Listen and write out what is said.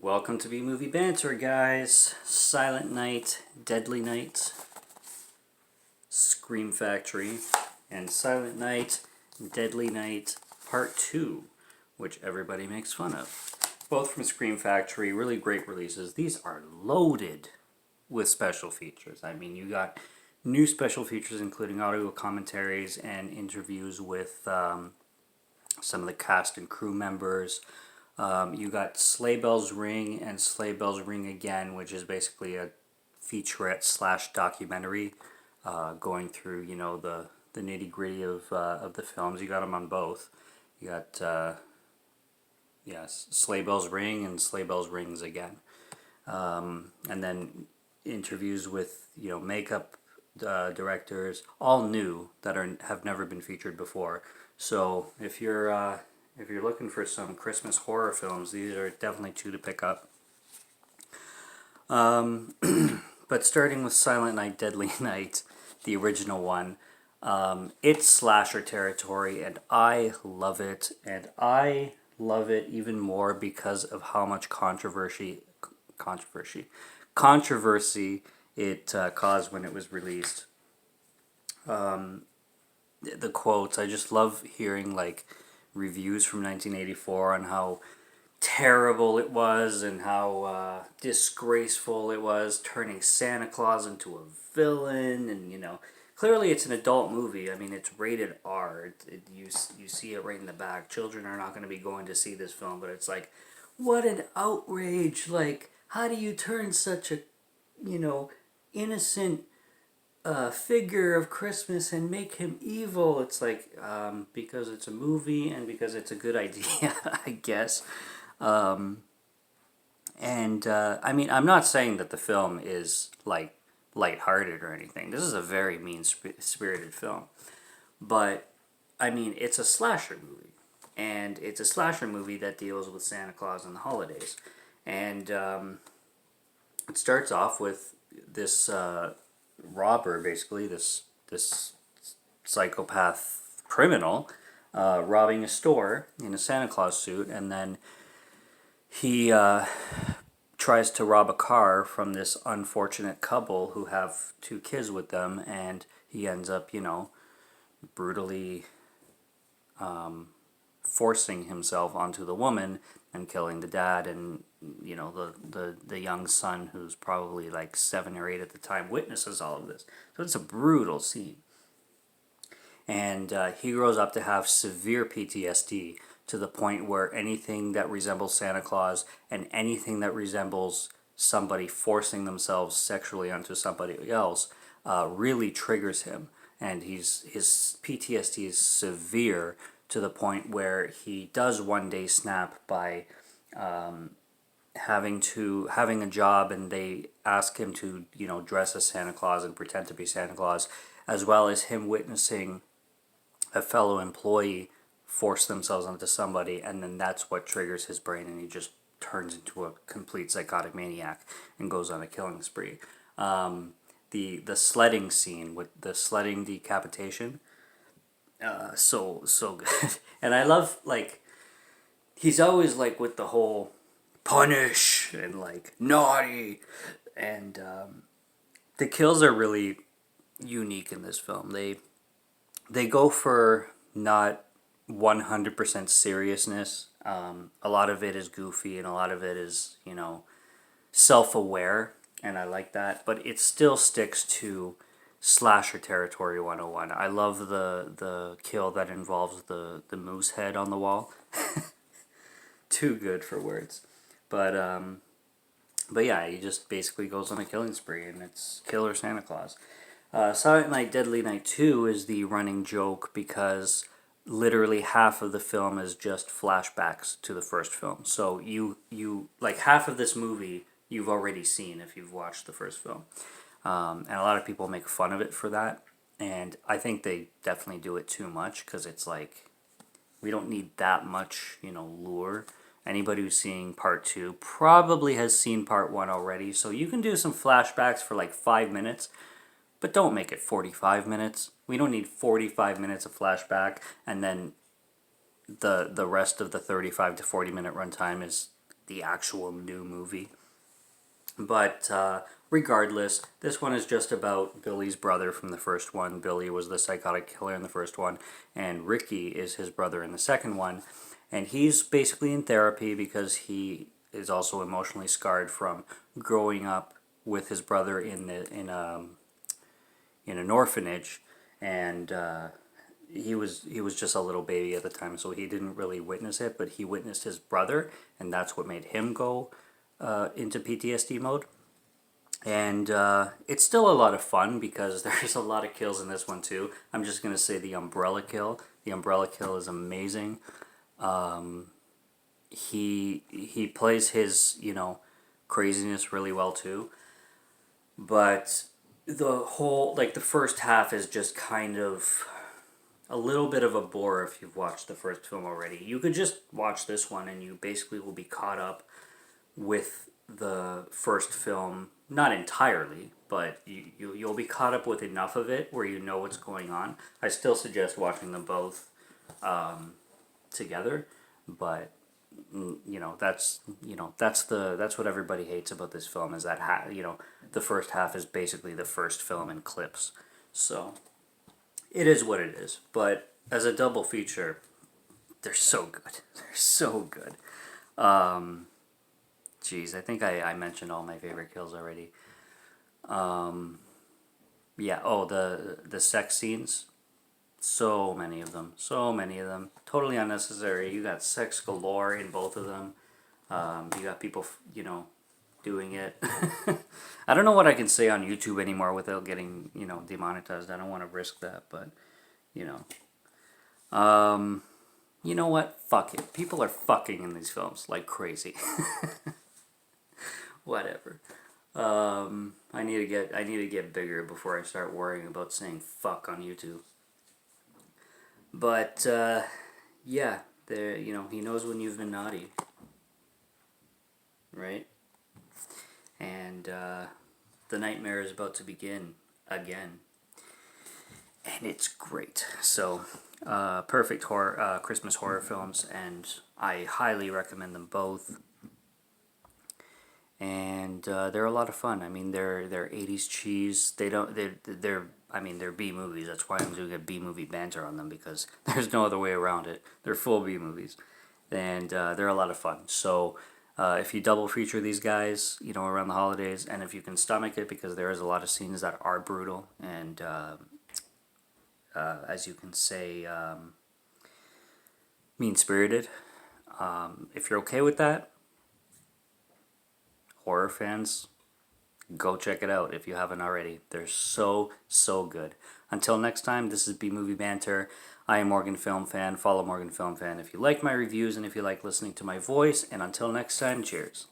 Welcome to B-Movie Banter, guys. Silent Night, Deadly Night, Scream Factory, and Silent Night, Deadly Night Part 2, which everybody makes fun of. Both from Scream Factory, really great releases. These are loaded with special features. I mean, you got new special features including audio commentaries and interviews with some of the cast and crew members. You got Sleigh Bells Ring and Sleigh Bells Ring Again, which is basically a featurette slash documentary going through, the nitty gritty of the films. You got them on both. You got, Sleigh Bells Ring and Sleigh Bells Rings Again. And then interviews with, makeup directors, all new that have never been featured before. So if you're looking for some Christmas horror films, these are definitely two to pick up. But starting with Silent Night, Deadly Night, the original one, it's slasher territory, and I love it. And I love it even more because of how much controversy it caused when it was released. The quotes, I just love hearing reviews from 1984 on how terrible it was and how disgraceful it was, turning Santa Claus into a villain. And clearly it's an adult movie. I mean, it's rated R. You see it right in the back. Children are not going to be going to see this film, but it's like, what an outrage. Like, how do you turn such a innocent figure of Christmas and make him evil? It's like, because it's a movie and because it's a good idea, I guess. I mean, I'm not saying that the film is lighthearted or anything. This is a very mean-spirited film. But, I mean, it's a slasher movie. And it's a slasher movie that deals with Santa Claus and the holidays. And it starts off with this robber, basically, this psychopath criminal, robbing a store in a Santa Claus suit, and then he tries to rob a car from this unfortunate couple who have two kids with them, and he ends up, brutally forcing himself onto the woman and killing the dad, and the young son, who's probably like 7 or 8 at the time, witnesses all of this. So it's a brutal scene. And he grows up to have severe PTSD to the point where anything that resembles Santa Claus and anything that resembles somebody forcing themselves sexually onto somebody else really triggers him. And his PTSD is severe to the point where he does one day snap by having a job, and they ask him to dress as Santa Claus and pretend to be Santa Claus, as well as him witnessing a fellow employee force themselves onto somebody, and then that's what triggers his brain, and he just turns into a complete psychotic maniac and goes on a killing spree. The sledding scene with the sledding decapitation, so good. And I love, he's always with the whole punish and naughty, and the kills are really unique in this film. They go for not 100% seriousness. A lot of it is goofy, and a lot of it is self-aware, and I like that, but it still sticks to slasher territory 101. I love the kill that involves the moose head on the wall. Too good for words. But yeah, he just basically goes on a killing spree, and it's Killer Santa Claus. Silent Night, Deadly Night 2 is the running joke because literally half of the film is just flashbacks to the first film. So you half of this movie you've already seen if you've watched the first film. And a lot of people make fun of it for that. And I think they definitely do it too much, because it's we don't need that much, lure. Anybody who's seeing part 2 probably has seen part 1 already. So you can do some flashbacks for 5 minutes, but don't make it 45 minutes. We don't need 45 minutes of flashback, and then the rest of the 35 to 40 minute runtime is the actual new movie. But regardless, this one is just about Billy's brother from the first one. Billy was the psychotic killer in the first one, and Ricky is his brother in the second one. And he's basically in therapy because he is also emotionally scarred from growing up with his brother in an orphanage, and he was just a little baby at the time, so he didn't really witness it, but he witnessed his brother, and that's what made him go into PTSD mode. And it's still a lot of fun because there's a lot of kills in this one too. I'm just gonna say the umbrella kill. The umbrella kill is amazing. He plays his craziness really well too, but the whole the first half is just kind of a little bit of a bore if you've watched the first film already. You could just watch this one and you basically will be caught up with the first film, not entirely, but you'll be caught up with enough of it where you know what's going on. I still suggest watching them both together, but that's what everybody hates about this film is that the first half is basically the first film in clips. So it is what it is. But as a double feature, they're so good. They're so good. Geez, I think I mentioned all my favorite kills already. Yeah. Oh, the sex scenes. So many of them. So many of them. Totally unnecessary. You got sex galore in both of them. You got people, doing it. I don't know what I can say on YouTube anymore without getting, demonetized. I don't want to risk that, but, you know. You know what? Fuck it. People are fucking in these films like crazy. Whatever. I need to get bigger before I start worrying about saying fuck on YouTube. But yeah, there. He knows when you've been naughty, right? And the nightmare is about to begin again, and it's great. So, perfect horror, Christmas horror films, and I highly recommend them both. And they're a lot of fun. I mean, they're 80s cheese. They're B movies. That's why I'm doing a B movie banter on them, because there's no other way around it. They're full B movies, and they're a lot of fun. So if you double feature these guys, around the holidays, and if you can stomach it, because there is a lot of scenes that are brutal and as you can say, mean spirited. If you're okay with that, horror fans, go check it out if you haven't already. They're so, so good. Until next time, this is B Movie Banter. I am Morgan Film Fan. Follow Morgan Film Fan if you like my reviews and if you like listening to my voice. And until next time, cheers.